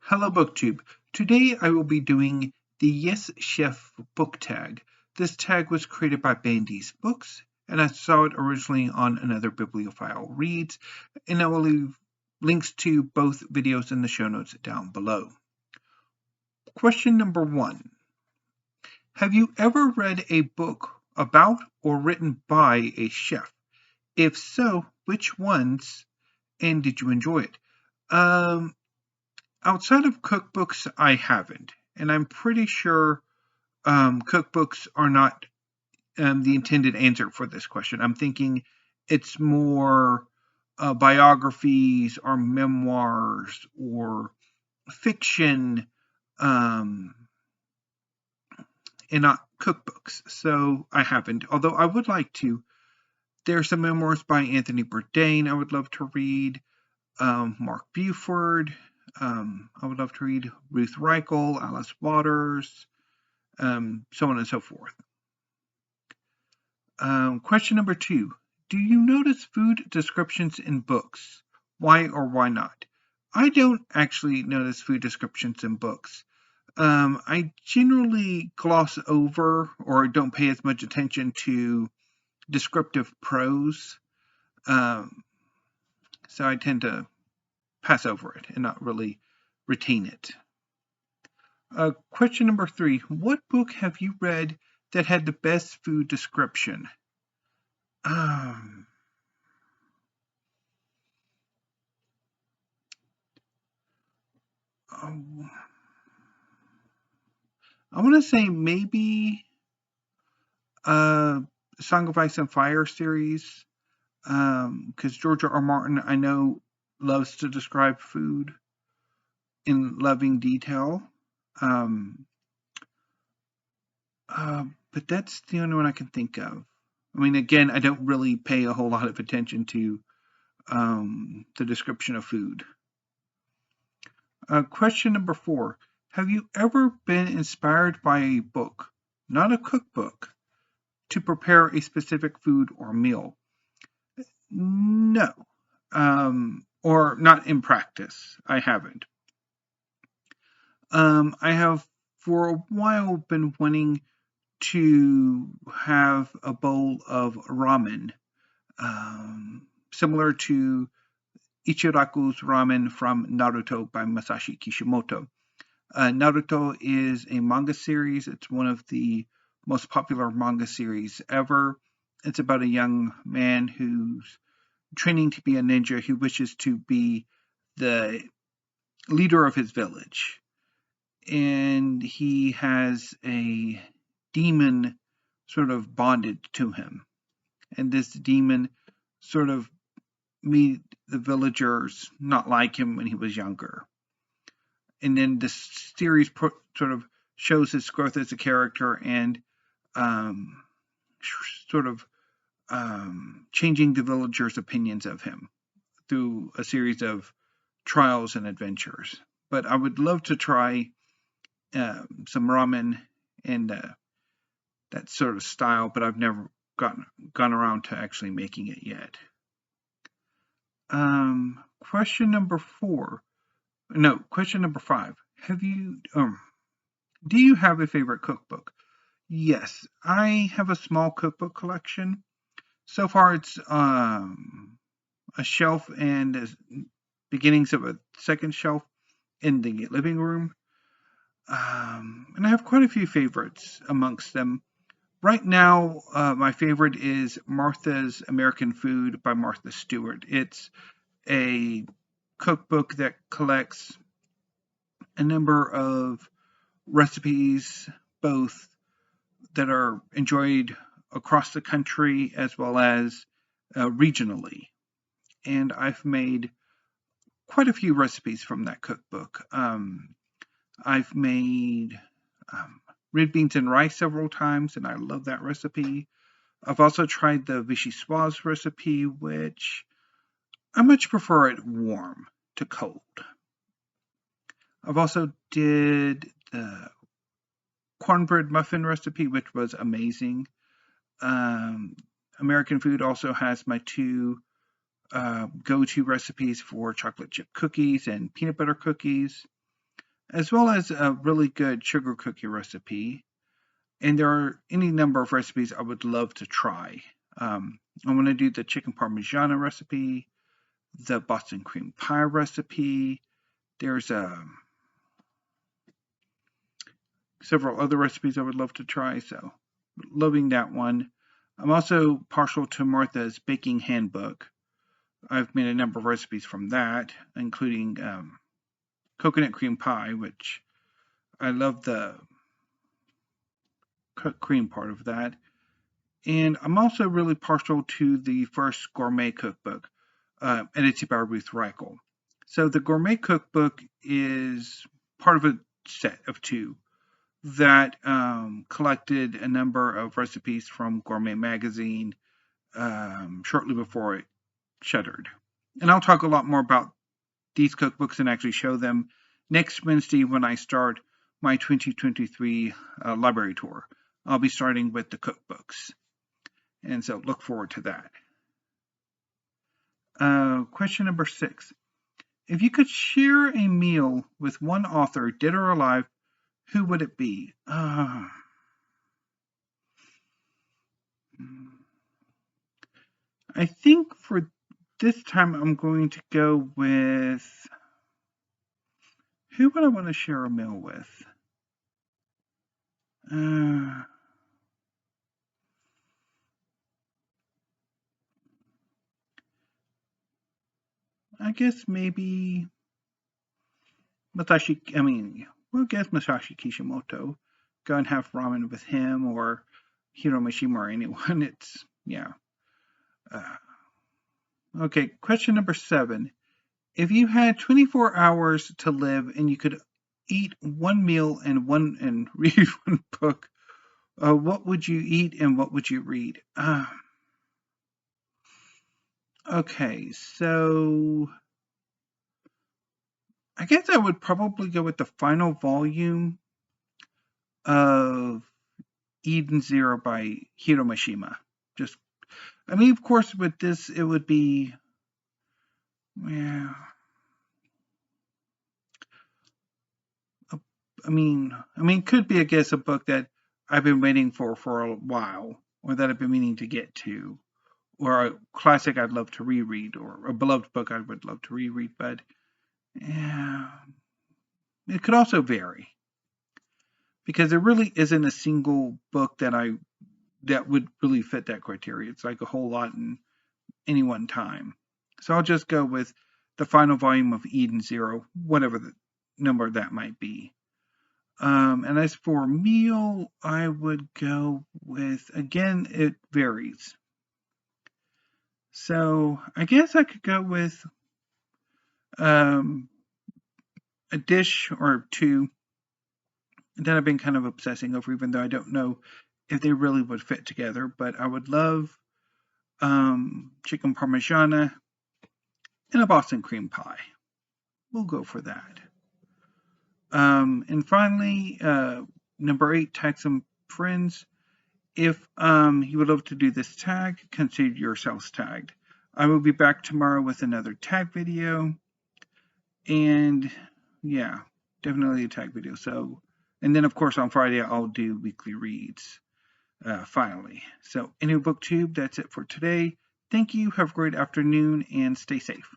Hello BookTube. Today I will be doing the Yes Chef book tag. This tag was created by Bandy's Books, and I saw it originally on another bibliophile reads, and I will leave links to both videos in the show notes down below. Question number 1. Have you ever read a book about or written by a chef? If so, which ones, and did you enjoy it? Outside of cookbooks, I haven't, and I'm pretty sure cookbooks are not the intended answer for this question. I'm thinking it's more biographies or memoirs or fiction, um, and not cookbooks. So I haven't, although I would like to. There's some memoirs by Anthony Bourdain I would love to read, Mark Buford. I would love to read Ruth Reichel, Alice Waters, so on and so forth. Question number 2. Do you notice food descriptions in books? Why or why not? I don't actually notice food descriptions in books. I generally gloss over or don't pay as much attention to descriptive prose. So I tend to pass over it and not really retain it. Question number 3. What book have you read that had the best food description? I want to say maybe Song of Ice and Fire series, because George R. Martin, I know, loves to describe food in loving detail. But that's the only one I can think of. I mean, again, I don't really pay a whole lot of attention to the description of food. Question number 4. Have you ever been inspired by a book, not a cookbook, to prepare a specific food or meal? No. Or not in practice. I haven't. I have for a while been wanting to have a bowl of ramen, similar to Ichiraku's ramen from Naruto by Masashi Kishimoto. Naruto is a manga series. It's one of the most popular manga series ever. It's about a young man who's training to be a ninja who wishes to be the leader of his village. And he has a demon sort of bonded to him. And this demon sort of made the villagers not like him when he was younger. And then this series sort of shows his growth as a character and sort of changing the villagers' opinions of him through a series of trials and adventures. But I would love to try some ramen and that sort of style, but I've never gone around to actually making it yet. Question number 4. No, question number 5. Do you have a favorite cookbook? Yes, I have a small cookbook collection. So far, it's a shelf and beginnings of a second shelf in the living room. And I have quite a few favorites amongst them. Right now, my favorite is Martha's American Food by Martha Stewart. It's a cookbook that collects a number of recipes, both that are enjoyed across the country as well as regionally. And I've made quite a few recipes from that cookbook. I've made red beans and rice several times, and I love that recipe. I've also tried the vichyssoise recipe, which I much prefer it warm to cold. I've also did the cornbread muffin recipe, which was amazing. American Food also has my 2 go-to recipes for chocolate chip cookies and peanut butter cookies. as well as a really good sugar cookie recipe. And there are any number of recipes I would love to try. I want to do the chicken parmigiana recipe, the Boston cream pie recipe. There's several other recipes I would love to try, so loving that one. I'm also partial to Martha's baking handbook. I've made a number of recipes from that, including coconut cream pie, which I love the cream part of that. And I'm also really partial to the first gourmet cookbook, edited by Ruth Reichel. So the gourmet cookbook is part of a set of two that collected a number of recipes from Gourmet Magazine shortly before it shuttered. And I'll talk a lot more about these cookbooks and actually show them next Wednesday when I start my 2023 library tour. I'll be starting with the cookbooks. And so look forward to that. Question number 6. If you could share a meal with one author, dead or alive, who would it be? I think for this time I'm going to go with, who would I want to share a meal with? I guess maybe Masashi, Masashi Kishimoto. Go and have ramen with him, or Hiro Mashima, or anyone. It's, yeah. Okay, question number 7. If you had 24 hours to live and you could eat one meal and read one book, what would you eat and what would you read? Okay, so I guess I would probably go with the final volume of Eden Zero by Hiro Mashima. Of course, with this, it would be, yeah. Could be, I guess, a book that I've been waiting for a while, or that I've been meaning to get to, or a classic I'd love to reread, or a beloved book I would love to reread. But yeah, it could also vary, because there really isn't a single book that would really fit that criteria. It's like a whole lot in any one time. So I'll just go with the final volume of Eden Zero, whatever the number that might be. And as for meal, I would go with, again, it varies. So I guess I could go with a dish or two that I've been kind of obsessing over, even though I don't know if they really would fit together. But I would love chicken parmigiana and a Boston cream pie. We'll go for that. And finally, number 8, tag some friends. If you would love to do this tag, consider yourselves tagged. I will be back tomorrow with another tag video. And yeah, definitely a tag video. So, and then of course on Friday I'll do weekly reads finally. So anyway, BookTube, that's it for today. Thank you. Have a great afternoon and stay safe.